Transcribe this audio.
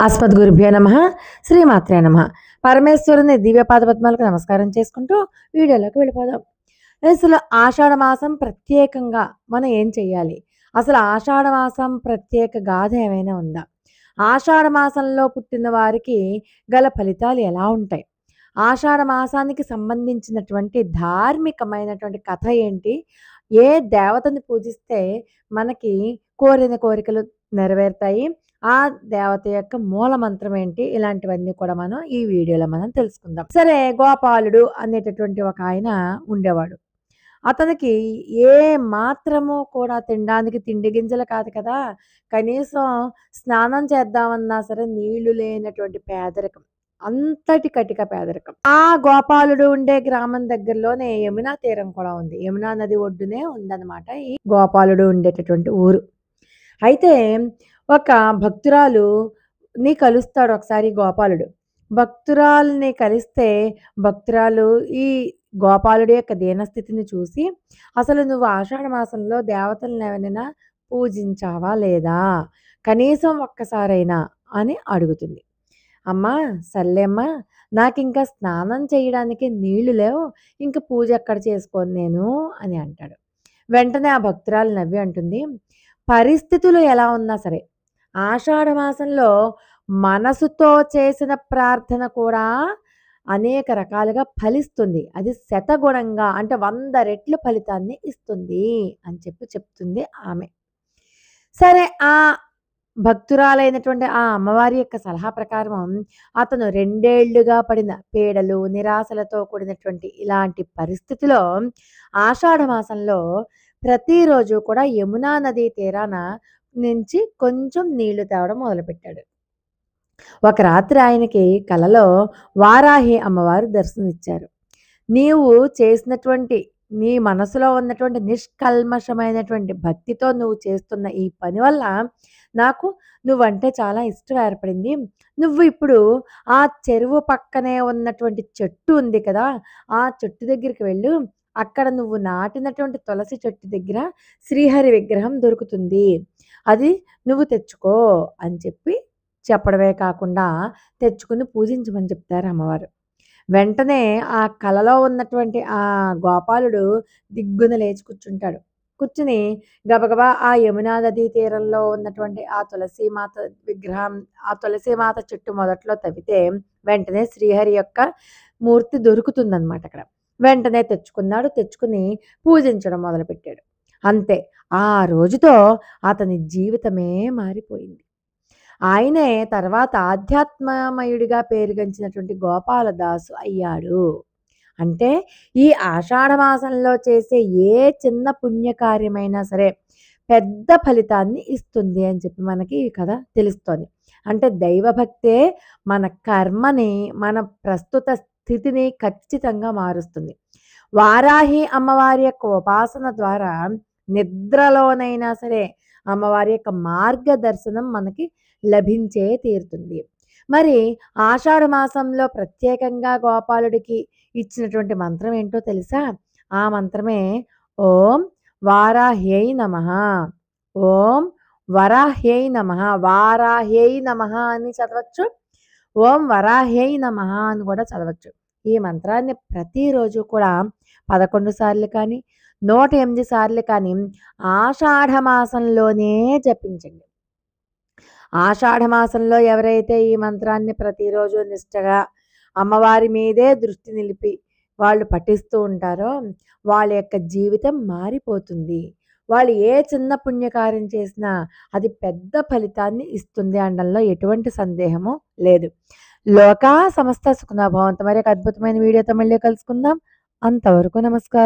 అస్మద్గురుభ్యో నమః. శ్రీమాత్రే నమః. పరమేశ్వరుని దివ్యపాద పద్మాలకు నమస్కారం చేసుకుంటూ వీడియోలోకి వెళ్ళిపోదాం. అసలు ఆషాఢ మాసం ప్రత్యేకంగా మనం ఏం చెయ్యాలి? అసలు ఆషాఢ మాసం ప్రత్యేక గాథ ఏమైనా ఉందా? ఆషాఢ మాసంలో పుట్టిన వారికి గల ఫలితాలు ఎలా ఉంటాయి? ఆషాఢ మాసానికి సంబంధించినటువంటి ధార్మికమైనటువంటి కథ ఏంటి? ఏ దేవతని పూజిస్తే మనకి కోరిన కోరికలు నెరవేరుతాయి? ఆ దేవత యొక్క మూల మంత్రం ఏంటి? ఇలాంటివన్నీ కూడా మనం ఈ వీడియోలో మనం తెలుసుకుందాం. సరే, గోపాలుడు అనేటటువంటి ఒక ఆయన ఉండేవాడు. అతనికి ఏ మాత్రము కూడా తినడానికి తిండి గింజలు కాదు కదా! కనీసం స్నానం చేద్దామన్నా సరే నీళ్లు లేనటువంటి పేదరికం. అంతటి కటిక పేదరికం. ఆ గోపాలుడు ఉండే గ్రామం దగ్గరలోనే యమునా తీరం కూడా ఉంది. యమునా నది ఒడ్డునే ఉందన్నమాట ఈ గోపాలుడు ఉండేటటువంటి ఊరు. అయితే ఒక భక్తురాలుని కలుస్తాడు ఒకసారి గోపాలుడు. భక్తురాలిని కలిస్తే భక్తురాలు ఈ గోపాలుడి యొక్క దీనస్థితిని చూసి, అసలు నువ్వు ఆషాఢ మాసంలో దేవతలను ఎవరైనా పూజించావా లేదా? కనీసం ఒక్కసారైనా అని అడుగుతుంది. అమ్మా సర్లేమ్మా, నాకింకా స్నానం చేయడానికి నీళ్లు లేవు, ఇంక పూజ ఎక్కడ చేసుకోను నేను అని అంటాడు. వెంటనే ఆ భక్తురాలు నవ్వి అంటుంది, పరిస్థితులు ఎలా ఉన్నా సరే ఆషాఢ మాసంలో మనసుతో చేసిన ప్రార్థన కూడా అనేక రకాలుగా ఫలిస్తుంది. అది శతగుణంగా అంటే 100 రెట్లు ఫలితాన్ని ఇస్తుంది అని చెప్తుంది ఆమె. సరే, ఆ భక్తురాలైనటువంటి ఆ అమ్మవారి యొక్క సలహా ప్రకారం అతను 2 ఏళ్లుగా పడిన పీడలు, నిరాశలతో కూడినటువంటి ఇలాంటి పరిస్థితిలో ఆషాఢ మాసంలో ప్రతిరోజు కూడా యమునా నదీ తీరాన నుంచి కొంచెం నీళ్లు తేవడం మొదలుపెట్టాడు. ఒక రాత్రి ఆయనకి కలలో వారాహి అమ్మవారు దర్శనమిచ్చారు. నీవు చేసినటువంటి నీ మనసులో ఉన్నటువంటి నిష్కల్మషమైనటువంటి భక్తితో నువ్వు చేస్తున్న ఈ పని వల్ల నాకు నువ్వంటే చాలా ఇష్టం ఏర్పడింది. నువ్వు ఇప్పుడు ఆ చెరువు పక్కనే ఉన్నటువంటి చెట్టు ఉంది కదా, ఆ చెట్టు దగ్గరికి వెళ్ళు. అక్కడ నువ్వు నాటినటువంటి తులసి చెట్టు దగ్గర శ్రీహరి విగ్రహం దొరుకుతుంది. అది నువ్వు తెచ్చుకో అని చెప్పడమే కాకుండా తెచ్చుకుని పూజించమని చెప్తారు అమ్మవారు. వెంటనే ఆ కలలో ఉన్నటువంటి ఆ గోపాలుడు దిగ్గున లేచి కూర్చుంటాడు. కూర్చుని గబగబా ఆ యమునా నదీ తీరంలో ఉన్నటువంటి ఆ తులసీమాత విగ్రహం, ఆ తులసీమాత చెట్టు మొదట్లో తవ్వితే వెంటనే శ్రీహరి యొక్క మూర్తి దొరుకుతుందన్నమాట అక్కడ. వెంటనే తెచ్చుకున్నాడు. తెచ్చుకుని పూజించడం మొదలుపెట్టాడు. అంతే, ఆ రోజుతో అతని జీవితమే మారిపోయింది. ఆయనే తర్వాత ఆధ్యాత్మమయుడిగా పేరుగంచినటువంటి గోపాలదాసు అయ్యాడు. అంటే ఈ ఆషాఢ మాసంలో చేసే ఏ చిన్న పుణ్యకార్యమైనా సరే పెద్ద ఫలితాన్ని ఇస్తుంది అని మనకి ఈ కథ తెలుస్తోంది. అంటే దైవభక్తే మన కర్మని, మన ప్రస్తుత స్థితిని ఖచ్చితంగా మారుస్తుంది. వారాహి అమ్మవారి యొక్క ఉపాసన ద్వారా నిద్రలోనైనా సరే అమ్మవారి యొక్క మార్గదర్శనం మనకి లభించే తీరుతుంది. మరి ఆషాఢ మాసంలో ప్రత్యేకంగా గోపాలుడికి ఇచ్చినటువంటి మంత్రం ఏంటో తెలుసా? ఆ మంత్రమే ఓం వారాహ్యై నమః. ఓం వరాహ్యై నమః. వారాహ్యై నమః అని చదవచ్చు. ఓం వరాహ్యై నమః అని కూడా చదవచ్చు. ఈ మంత్రాన్ని ప్రతిరోజు కూడా 11 సార్లు కానీ 108 సార్లు కానీ ఆషాఢ మాసంలోనే జపించండి. ఆషాఢ మాసంలో ఎవరైతే ఈ మంత్రాన్ని ప్రతిరోజు నిష్టగా అమ్మవారి మీదే దృష్టి నిలిపి వాళ్ళు పఠిస్తూ ఉంటారో వాళ్ళ యొక్క జీవితం మారిపోతుంది. వాళ్ళు ఏ చిన్న పుణ్యకార్యం చేసినా అది పెద్ద ఫలితాన్ని ఇస్తుంది అనడంలో ఎటువంటి సందేహము లేదు. లోకా సమస్త సుఖినో భవంతు. మరి ఒక అద్భుతమైన వీడియోతో మళ్ళీ కలుసుకుందాం. అంతవరకు నమస్కారం.